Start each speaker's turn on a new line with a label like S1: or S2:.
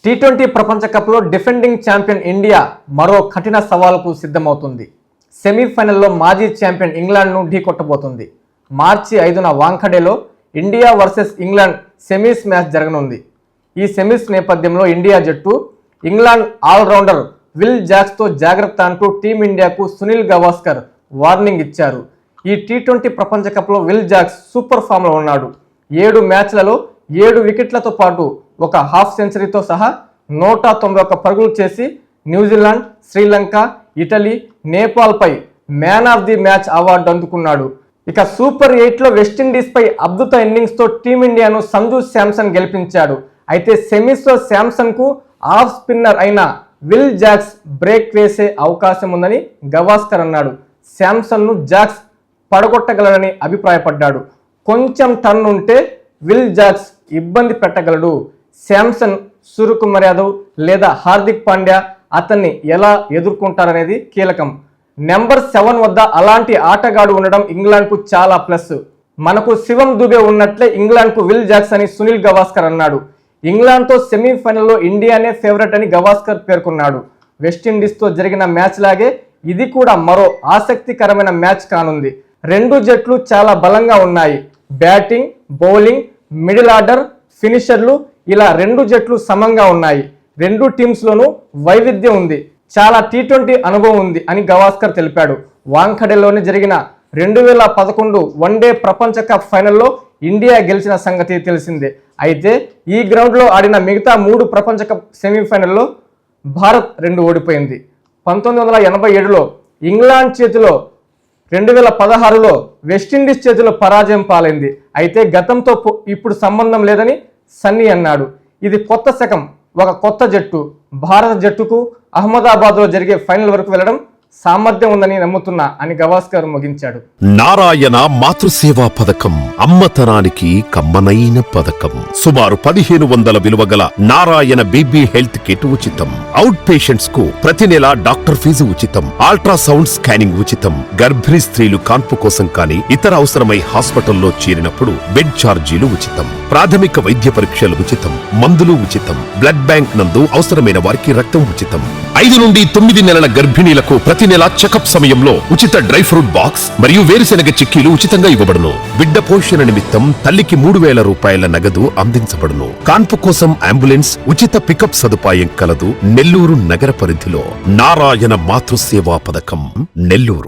S1: T20 ప్రపంచ కప్లో defending champion India మరో కఠిన సవాలుకు సిద్ధమవుతుంది. సెమీఫైనల్లో మాజీ ఛాంపియన్ ఇంగ్లాండ్ను ఢీకొట్టబోతుంది. మార్చి 5న వాంఖడేలో India versus England semis match జరగనుంది. ఈ సెమీస్ నేపథ్యంలో ఇండియా జట్టు ఇంగ్లాండ్ ఆల్రౌండర్ విల్ జాక్స్తో జాగ్రత్త అంటూ టీమిండియాకు సునీల్ గవాస్కర్ వార్నింగ్ ఇచ్చారు. ఈ టీ20 ప్రపంచ కప్లో విల్ జాక్స్ సూపర్ ఫామ్లో ఉన్నాడు. 7 మ్యాచ్లలో 7 వికెట్లతో పాటు ఒక హాఫ్ సెంచరీతో సహా 191 పరుగులు చేసి న్యూజిలాండ్, శ్రీలంక, ఇటలీ, నేపాల్పై man of the match award అందుకున్నాడు. ఇక సూపర్ 8లో వెస్టిండీస్పై అద్భుత ఇన్నింగ్స్తో టీమిండియాను సంజు శాంసన్ గెలిపించాడు. అయితే సెమీస్లో శాంసన్కు ఆఫ్ స్పిన్నర్ అయిన విల్ జాక్స్ బ్రేక్ వేసే అవకాశం ఉందని గవాస్కర్ అన్నాడు. శాంసన్ను జాక్స్ పడగొట్టగలడని అభిప్రాయపడ్డాడు. కొంచెం టర్న్ ఉంటే విల్ జాక్స్ ఇబ్బంది పెట్టగలడు. శాంసన్, సూర్యకుమార్ యాదవ్ లేదా హార్దిక్ పాండ్యా అతన్ని ఎలా ఎదుర్కొంటారనేది కీలకం. నెంబర్ 7 వద్ద అలాంటి ఆటగాడు ఉండడం ఇంగ్లాండ్కు చాలా ప్లస్. మనకు శివం దుబే ఉన్నట్లే ఇంగ్లాండ్కు విల్ జాక్స్ అని సునీల్ గవాస్కర్ అన్నాడు. ఇంగ్లాండ్తో సెమీఫైనల్లో ఇండియానే ఫేవరెట్ అని గవాస్కర్ పేర్కొన్నాడు. వెస్టిండీస్తో జరిగిన మ్యాచ్ లాగే ఇది కూడా మరో ఆసక్తికరమైన మ్యాచ్ కానుంది. 2 జట్లు చాలా బలంగా ఉన్నాయి. బ్యాటింగ్, బౌలింగ్, మిడిల్ ఆర్డర్, ఫినిషర్లు ఇలా 2 జట్లు సమంగా ఉన్నాయి. 2 టీమ్స్లోనూ వైవిధ్యం ఉంది. చాలా టీ20 అనుభవం ఉంది అని గవాస్కర్ తెలిపాడు. వాంఖడేలోనే జరిగిన 2011 వన్డే ప్రపంచ కప్ ఫైనల్లో ఇండియా గెలిచిన సంగతి తెలిసిందే. అయితే ఈ గ్రౌండ్లో ఆడిన మిగతా 3 ప్రపంచ కప్ సెమీఫైనల్లో భారత్ 2 ఓడిపోయింది. 1987లో ఇంగ్లాండ్ చేతిలో, 2016లో వెస్టిండీస్ చేతిలో పరాజయం పాలైంది. అయితే గతంతో ఇప్పుడు సంబంధం లేదని సన్నీ అన్నాడు. ఇది కొత్త శకం, ఒక కొత్త జట్టు. భారత జట్టుకు అహ్మదాబాద్లో జరిగే ఫైనల్ వరకు వెళ్లడం సామర్థ్యం ఉందని నమ్ముతున్నా అని గవాస్కర్ ముగించాడు.
S2: నారాయణ మాతృసేవా పథకం అమ్మతనానికి కమ్మనైన పథకం. సుమారు 1500 విలువ గల నారాయణ బేబీ హెల్త్ కిట్ ఉచితం. అవుట్ పేషెంట్స్ కు ప్రతి నెల డాక్టర్ ఫీజు ఉచితం. అల్ట్రాసౌండ్ స్కానింగ్ ఉచితం. గర్భిణీ స్త్రీలు కాన్పు కోసం కానీ ఇతర అవసరమై హాస్పిటల్లో చేరినప్పుడు బెడ్ ఛార్జీలు ఉచితం. ప్రాథమిక వైద్య పరీక్షలు ఉచితం. మందులు ఉచితం. బ్లడ్ బ్యాంక్ నందు అవసరమైన వారికి రక్తం ఉచితం. 5 నుండి 9 నెలల గర్భిణీలకు ప్రతి నెల చెకప్ సమయంలో ఉచిత డ్రై ఫ్రూట్ బాక్స్ మరియు వేరుశెనగ చిక్కీలు ఉచితంగా ఇవ్వబడును. బిడ్డ పోషణ నిమిత్తం తల్లికి 3000 రూపాయల నగదు అందించబడును. కాన్పు కోసం అంబులెన్స్, ఉచిత పికప్ సదుపాయం కలదు. నెల్లూరు నగర పరిధిలో నారాయణ మాతృసేవా పథకం, నెల్లూరు.